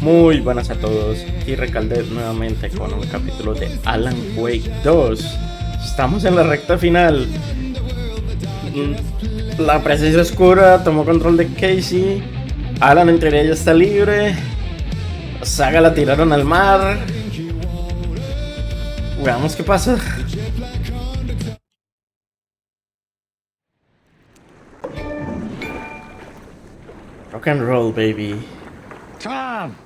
Muy buenas a todos y recaldé nuevamente con un capítulo de Alan Wake 2. Estamos en la recta final. La presencia oscura tomó control de Casey. Alan en teoría ya está libre. Saga la tiraron al mar. Veamos qué pasa. Rock and roll, baby. Tom,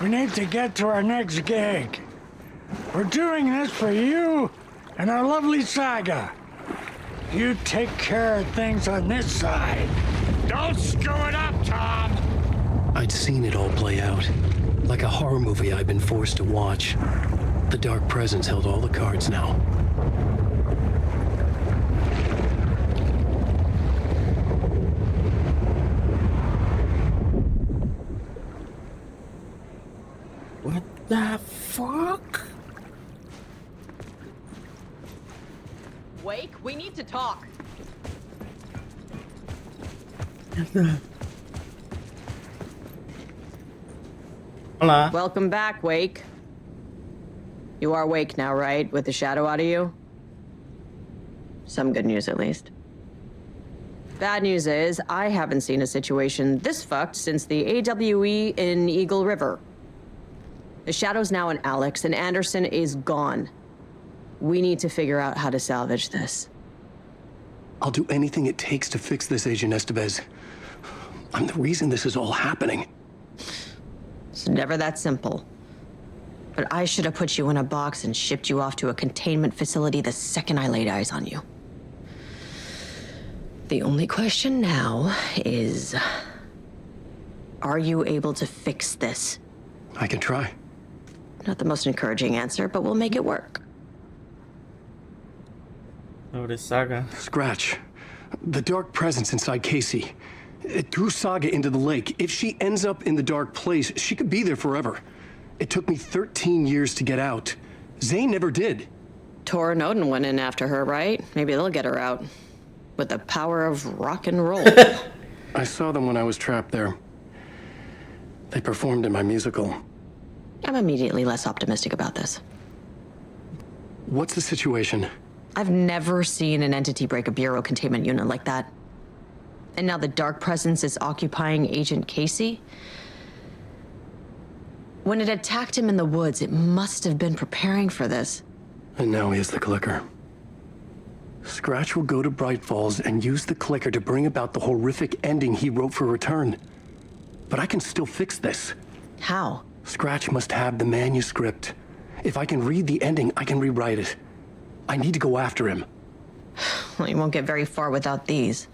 we need to get to our next gig. We're doing this for you and our lovely Saga. You take care of things on this side. Don't screw it up, Tom! I'd seen it all play out. Like a horror movie I'd been forced to watch. The Dark Presence held all the cards now. What the fuck? Wake, we need to talk. Hola. Welcome back, Wake. You are Wake now, right? With the shadow out of you? Some good news, at least. Bad news is, I haven't seen a situation this fucked since the AWE in Eagle River. The shadow's now in Alex, and Anderson is gone. We need to figure out how to salvage this. I'll do anything it takes to fix this, Agent Estevez. I'm the reason this is all happening. It's never that simple. But I should have put you in a box and shipped you off to a containment facility the second I laid eyes on you. The only question now is, are you able to fix this? I can try. Not the most encouraging answer, but we'll make it work. Sobre Saga. Scratch. The Dark Presence inside Casey. It threw Saga into the lake. If she ends up in the dark place, she could be there forever. It took me 13 years to get out. Zane never did. Tor and Odin went in after her, right? Maybe they'll get her out. With the power of rock and roll. I saw them when I was trapped there. They performed in my musical. I'm immediately less optimistic about this. What's the situation? I've never seen an entity break a bureau containment unit like that. And now the Dark Presence is occupying Agent Casey? When it attacked him in the woods, it must have been preparing for this. And now he has the clicker. Scratch will go to Bright Falls and use the clicker to bring about the horrific ending he wrote for Return. But I can still fix this. How? Scratch must have the manuscript. If I can read the ending, I can rewrite it. I need to go after him. Well, you won't get very far without these.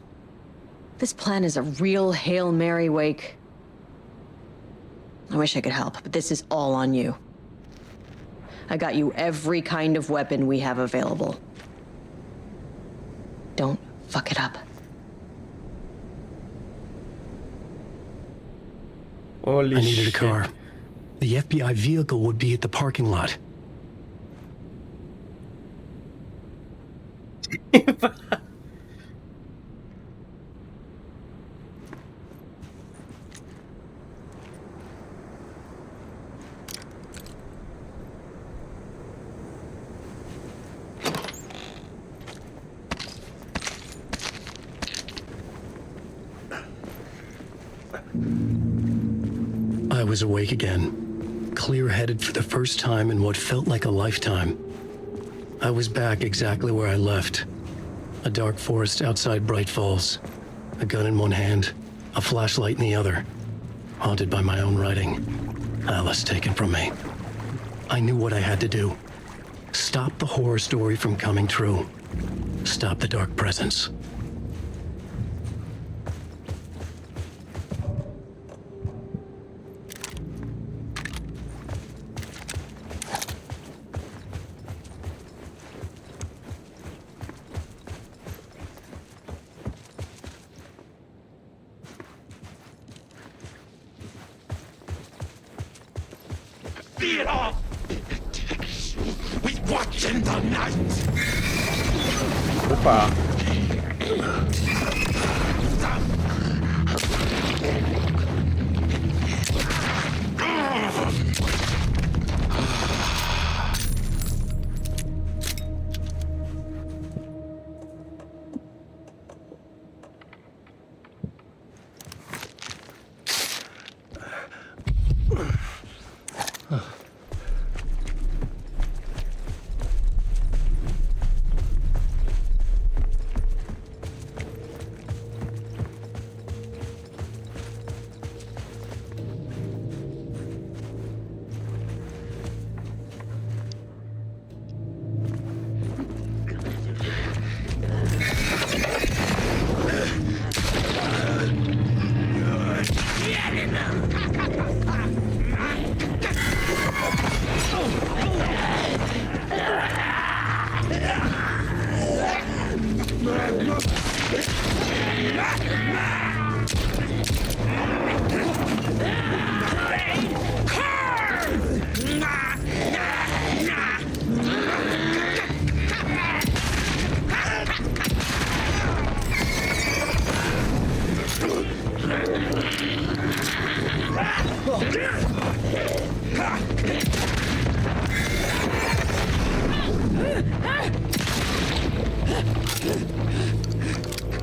This plan is a real Hail Mary, Wake. I wish I could help, but this is all on you. I got you every kind of weapon we have available. Don't fuck it up. Holy I needed shit. a car. The FBI vehicle would be at the parking lot. I was awake again, clear-headed for the first time in what felt like a lifetime. I was back exactly where I left. A dark forest outside Bright Falls. A gun in one hand, a flashlight in the other. Haunted by my own writing. Alice taken from me. I knew what I had to do. Stop the horror story from coming true. Stop the Dark Presence. Be it off! We watch in the night! Opa.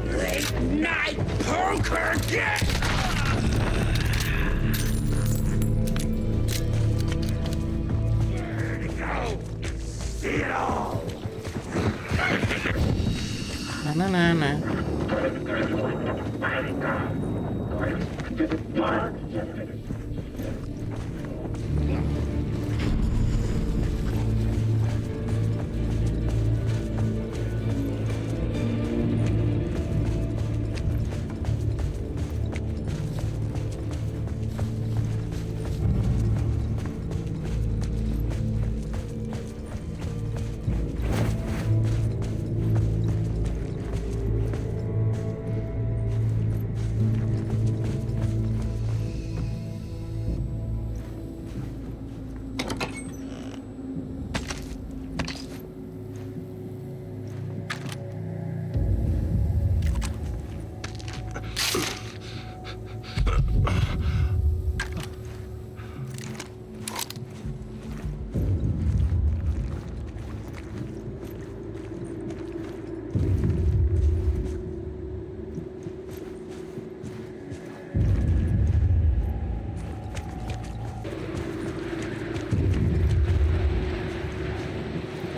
Late night poker game! Where to go? See it all! Na, na, na.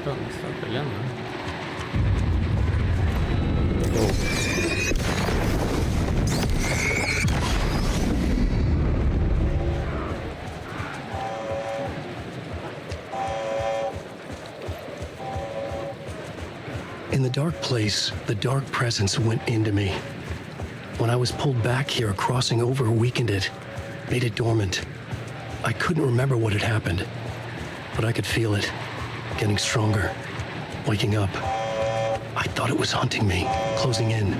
¿Dónde está peleando? In the dark place, the dark presence went into me. When I was pulled back here, crossing over weakened it, made it dormant. I couldn't remember what had happened, but I could feel it, getting stronger, waking up. I thought it was hunting me, closing in.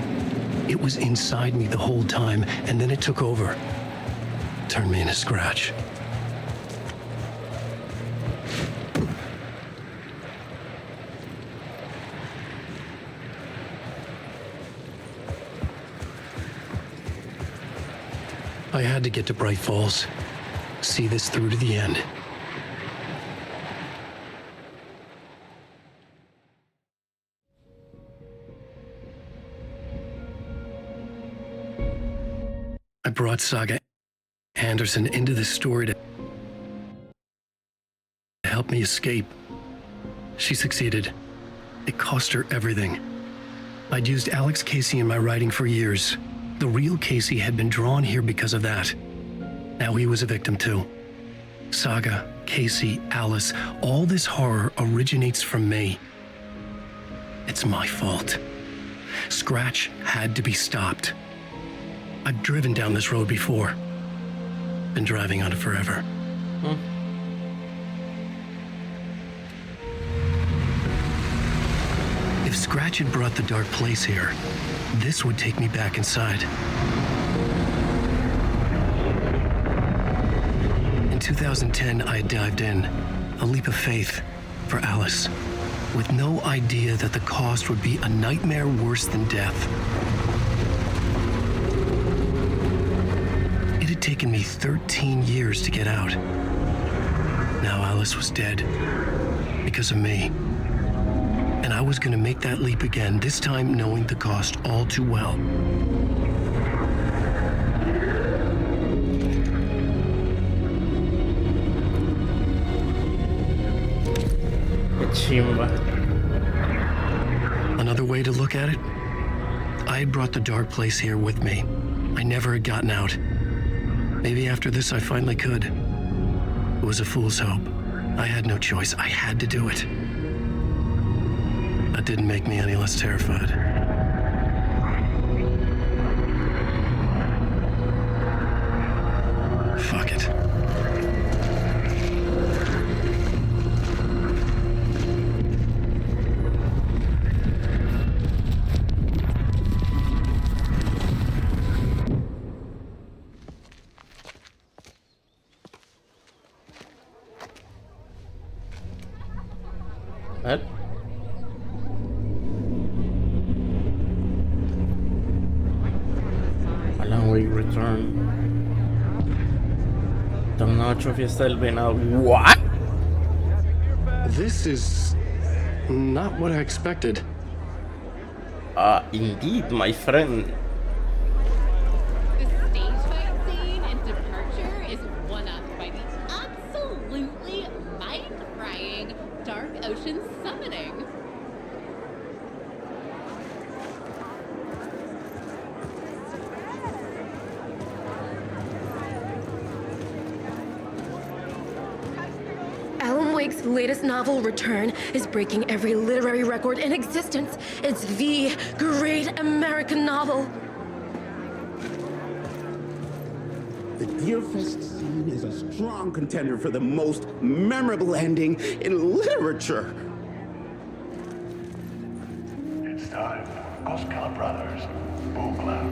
It was inside me the whole time, and then it took over, turned me into scratch. I had to get to Bright Falls, see this through to the end. I brought Saga Anderson into this story to help me escape. She succeeded. It cost her everything. I'd used Alex Casey in my writing for years. The real Casey had been drawn here because of that. Now he was a victim too. Saga, Casey, Alice, all this horror originates from me. It's my fault. Scratch had to be stopped. I've driven down this road before. Been driving on it forever. If Scratch had brought the dark place here, this would take me back inside. In 2010, I had dived in, a leap of faith for Alice, with no idea that the cost would be a nightmare worse than death. It had taken me 13 years to get out. Now Alice was dead because of me. And I was going to make that leap again, this time knowing the cost all too well. Another way to look at it, I had brought the dark place here with me. I never had gotten out. Maybe after this I finally could. It was a fool's hope. I had no choice. I had to do it. That didn't make me any less terrified. Fuck it. What? A long way return. Retorno 8, Fiesta del Venado. What? This is not what I expected. Indeed, my friend. The stage fight scene in Departure is one-upped by the absolutely mind-frying Dark Ocean summoning. Alan Wake's latest novel, Return, is breaking every literary record in existence. It's the great American novel. The Deerfest scene is a strong contender for the most memorable ending in literature. It's time for Koskela Brothers Book Club.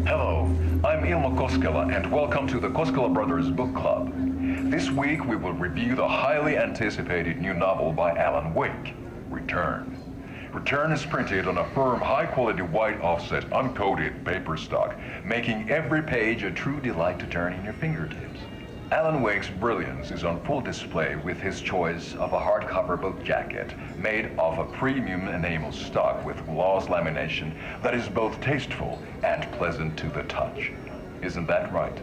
Hello, I'm Ilmo Koskela, and welcome to the Koskela Brothers Book Club. This week we will review the highly anticipated new novel by Alan Wake, Return. Return is printed on a firm, high-quality white offset, uncoated paper stock, making every page a true delight to turn in your fingertips. Alan Wake's brilliance is on full display with his choice of a hardcover book jacket made of a premium enamel stock with gloss lamination that is both tasteful and pleasant to the touch. Isn't that right?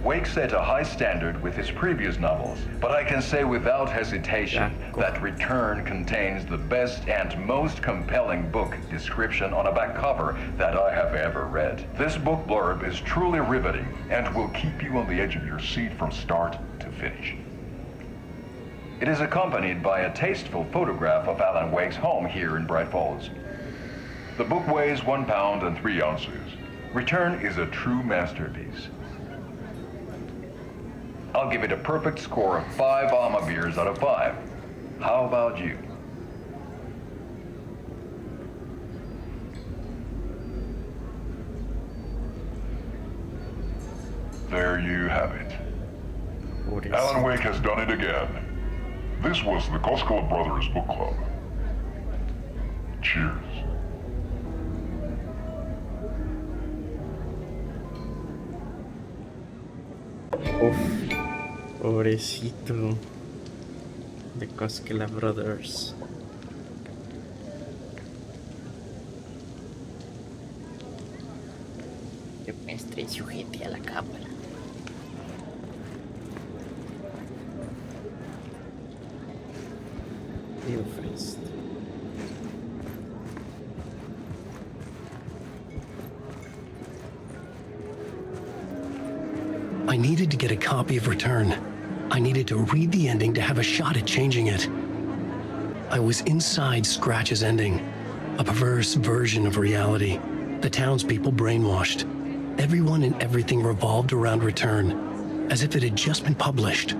Wake set a high standard with his previous novels, but I can say without hesitation that Return contains the best and most compelling book description on a back cover that I have ever read. This book blurb is truly riveting and will keep you on the edge of your seat from start to finish. It is accompanied by a tasteful photograph of Alan Wake's home here in Bright Falls. The book weighs 1 pound and 3 ounces. Return is a true masterpiece. I'll give it a perfect score of 5 Alma beers out of 5. How about you? There you have it. Alan Wake has done it again. This was the Koskela Brothers Book Club. Cheers. Pobrecito de Koskela Brothers. Que muestre y sujete a la cámara. Deerfest. I needed to get a copy of Return. I needed to read the ending to have a shot at changing it. I was inside Scratch's ending, a perverse version of reality. The townspeople brainwashed. Everyone and everything revolved around Return, as if it had just been published.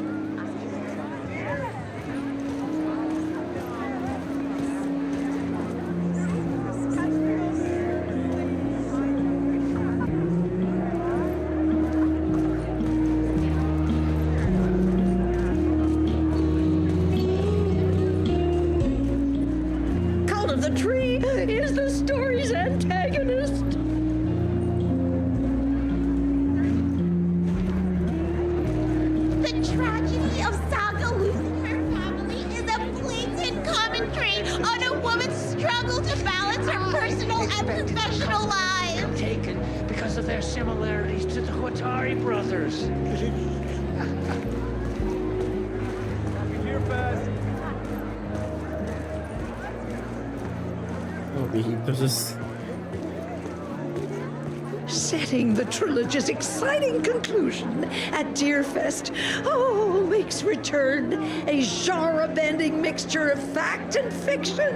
Setting the trilogy's exciting conclusion at Deerfest. Oh, Wake's Return, a genre-bending mixture of fact and fiction.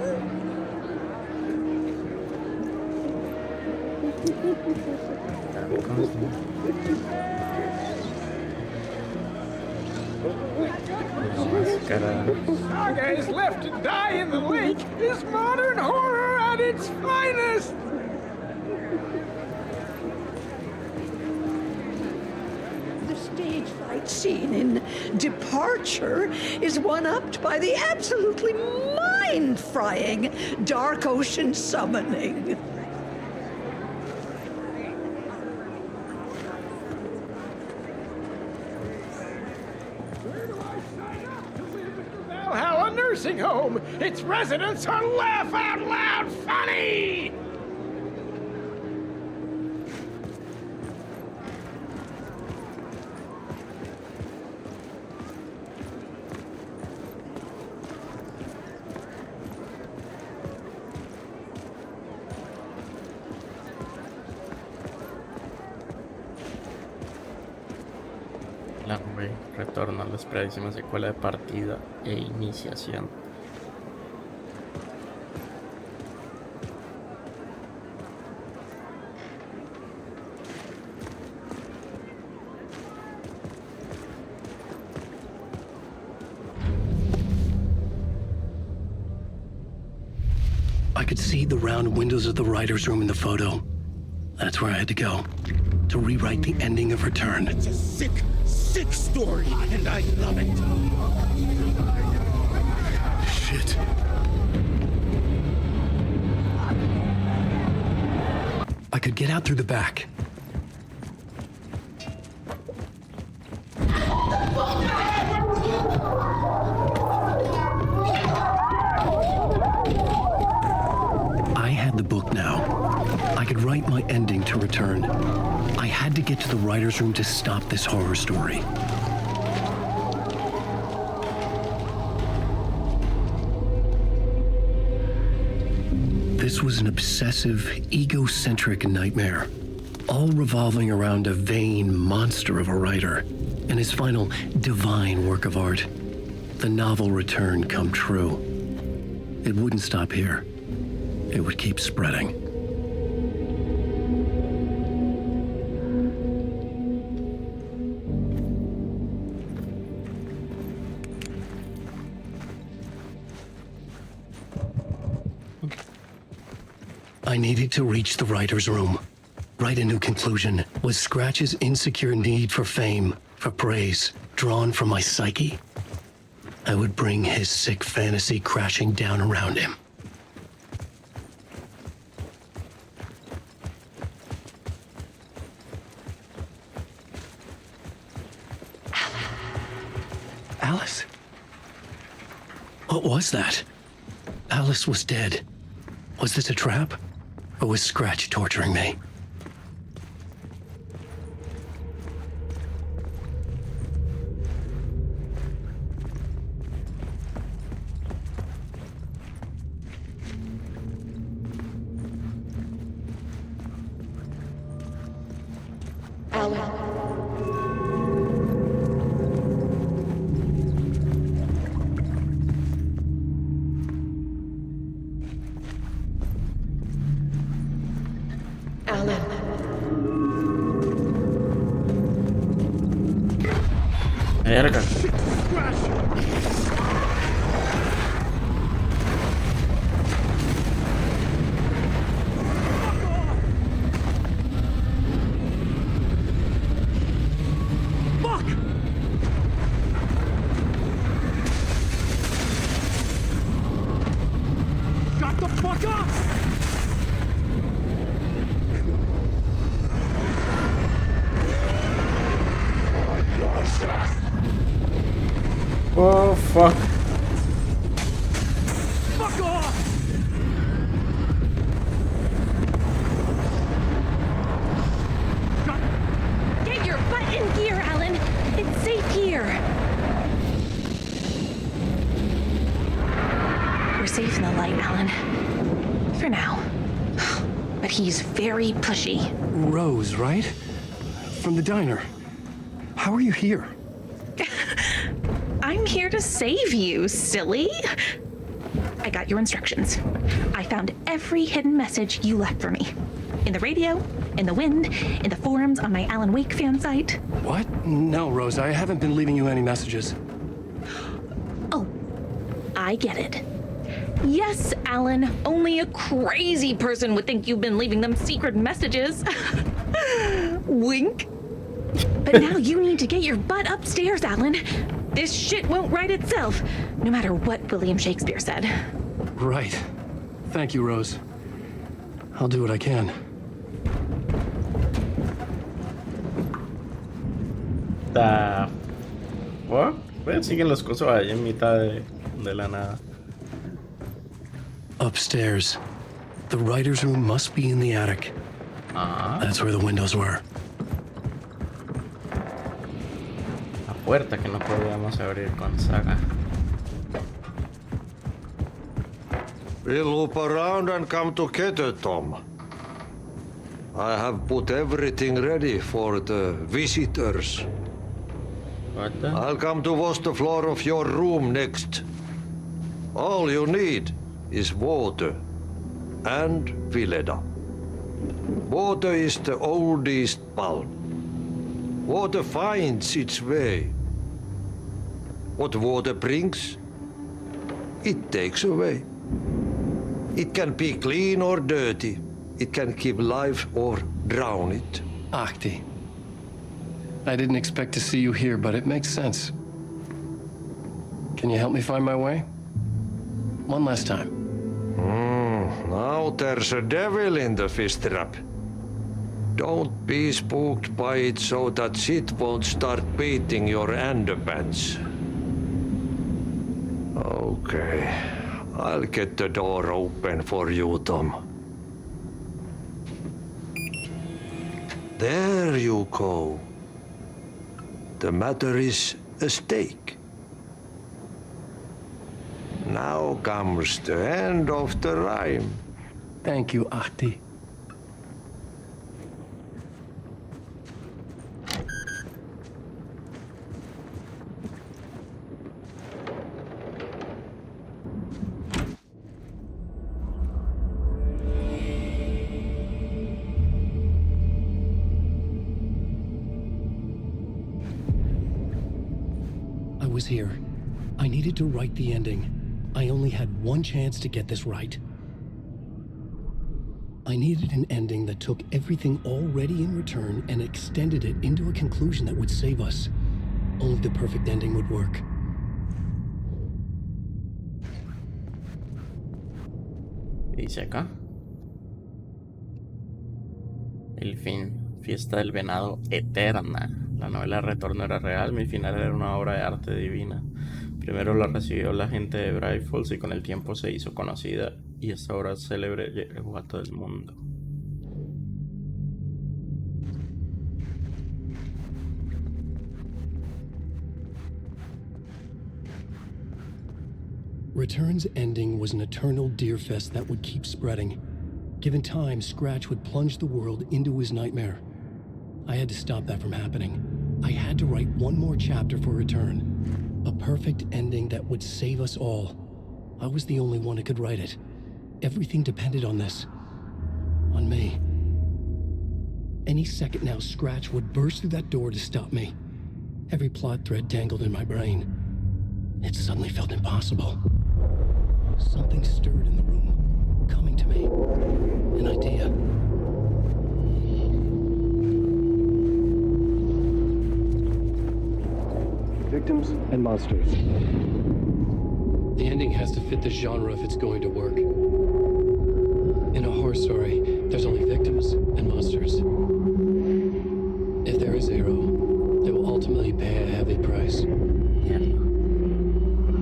Saga is left to die in the lake is modern horror at its finest! The stage fight scene in Departure is one-upped by the absolutely mind-frying, dark ocean summoning. Valhalla Nursing Home! Its residents are laugh out loud funny! Retorno a la esperadísima secuela de partida e iniciación. I could see the round windows of the writer's room in the photo. That's where I had to go, to rewrite the ending of Return. It's a sick story, and I love it. Shit. I could get out through the back. I had the book now. I could write my ending to Return. I had to get to the writer's room to stop this horror story. This was an obsessive, egocentric nightmare, all revolving around a vain monster of a writer and his final divine work of art, the novel Return come true. It wouldn't stop here. It would keep spreading. I needed to reach the writer's room. Write a new conclusion. Was Scratch's insecure need for fame, for praise, drawn from my psyche? I would bring his sick fantasy crashing down around him. Alice? What was that? Alice was dead. Was this a trap? Or was Scratch torturing me? Verga. Oh, fuck. Fuck off! Get your butt in gear, Alan. It's safe here. We're safe in the light, Alan. For now. But he's very pushy. Rose, right? From the diner. How are you here? I'm here to save you, silly. I got your instructions. I found every hidden message you left for me. In the radio, in the wind, in the forums on my Alan Wake fan site. What? No, Rose, I haven't been leaving you any messages. Oh, I get it. Yes, Alan, only a crazy person would think you've been leaving them secret messages. Wink. But now you need to get your butt upstairs, Alan. This shit won't right itself, no matter what William Shakespeare said. Right. Thank you, Rose. I'll do what I can. The fuck? Pues siguen los cosos ahí en mitad de la nada. Upstairs. The writer's room must be in the attic. That's where the windows were. La puerta que no podíamos abrir con Saga. We'll loop around and come together, Tom. I have put everything ready for the visitors. What the? I'll come to wash the floor of your room next. All you need is water and Vileda. Water is the oldest bulb. Water finds its way. What water brings, it takes away. It can be clean or dirty. It can give life or drown it. Ahti. I didn't expect to see you here, but it makes sense. Can you help me find my way? One last time. Now there's a devil in the fish trap. Don't be spooked by it so that shit won't start beating your underpants. Okay. I'll get the door open for you, Tom. There you go. The matter is a stake. Now comes the end of the rhyme. Thank you, Ahti. I was here. I needed to write the ending. I only had one chance to get this right. I needed an ending that took everything already in return and extended it into a conclusion that would save us. Only the perfect ending would work. Dice acá. El fin. Fiesta del Venado eterna. La novela Retorno era real, mi final era una obra de arte divina. Primero la recibió la gente de Bright Falls y con el tiempo se hizo conocida, y esta obra célebre llegó a todo el mundo. Return's ending was an eternal deerfest that would keep spreading. Given time, Scratch would plunge the world into his nightmare. I had to stop that from happening. I had to write one more chapter for Return. A perfect ending that would save us all. I was the only one who could write it. Everything depended on this. On me. Any second now, Scratch would burst through that door to stop me. Every plot thread tangled in my brain. It suddenly felt impossible. Something stirred in the room, coming to me. An idea. Victims and monsters. The ending has to fit the genre if it's going to work. In a horror story, there's only victims and monsters. If there is a hero, they will ultimately pay a heavy price.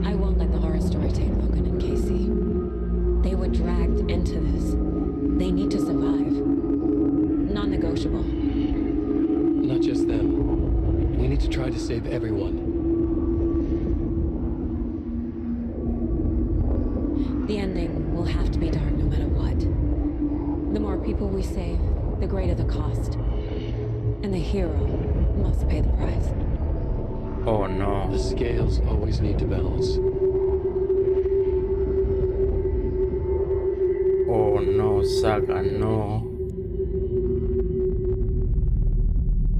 I won't let the horror story take Logan and Casey. They were dragged into this. They need to survive. Non-negotiable. Not just them. We need to try to save everyone. The ending will have to be dark no matter what. The more people we save, the greater the cost. And the hero must pay the price. Oh no. The scales always need to balance. Oh no, Saga, no.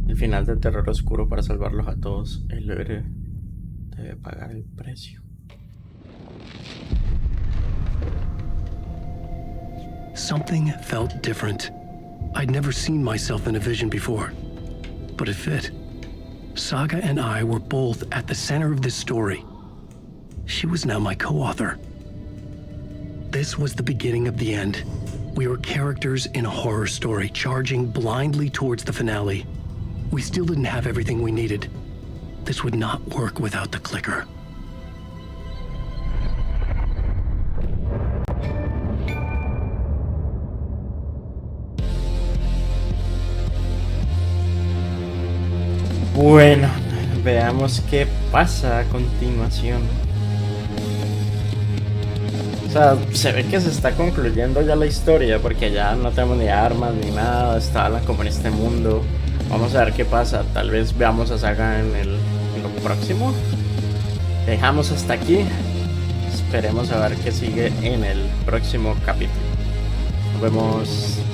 El final del terror oscuro para salvarlos a todos. El héroe debe pagar el precio. Something felt different. I'd never seen myself in a vision before, but it fit. Saga and I were both at the center of this story. She was now my co-author. This was the beginning of the end. We were characters in a horror story, charging blindly towards the finale. We still didn't have everything we needed. This would not work without the clicker. Bueno, veamos qué pasa a continuación. O sea, se ve que se está concluyendo ya la historia porque ya no tenemos ni armas ni nada, está como en este mundo. Vamos a ver qué pasa, tal vez veamos a Saga en lo próximo. Dejamos hasta aquí, esperemos a ver qué sigue en el próximo capítulo. Nos vemos.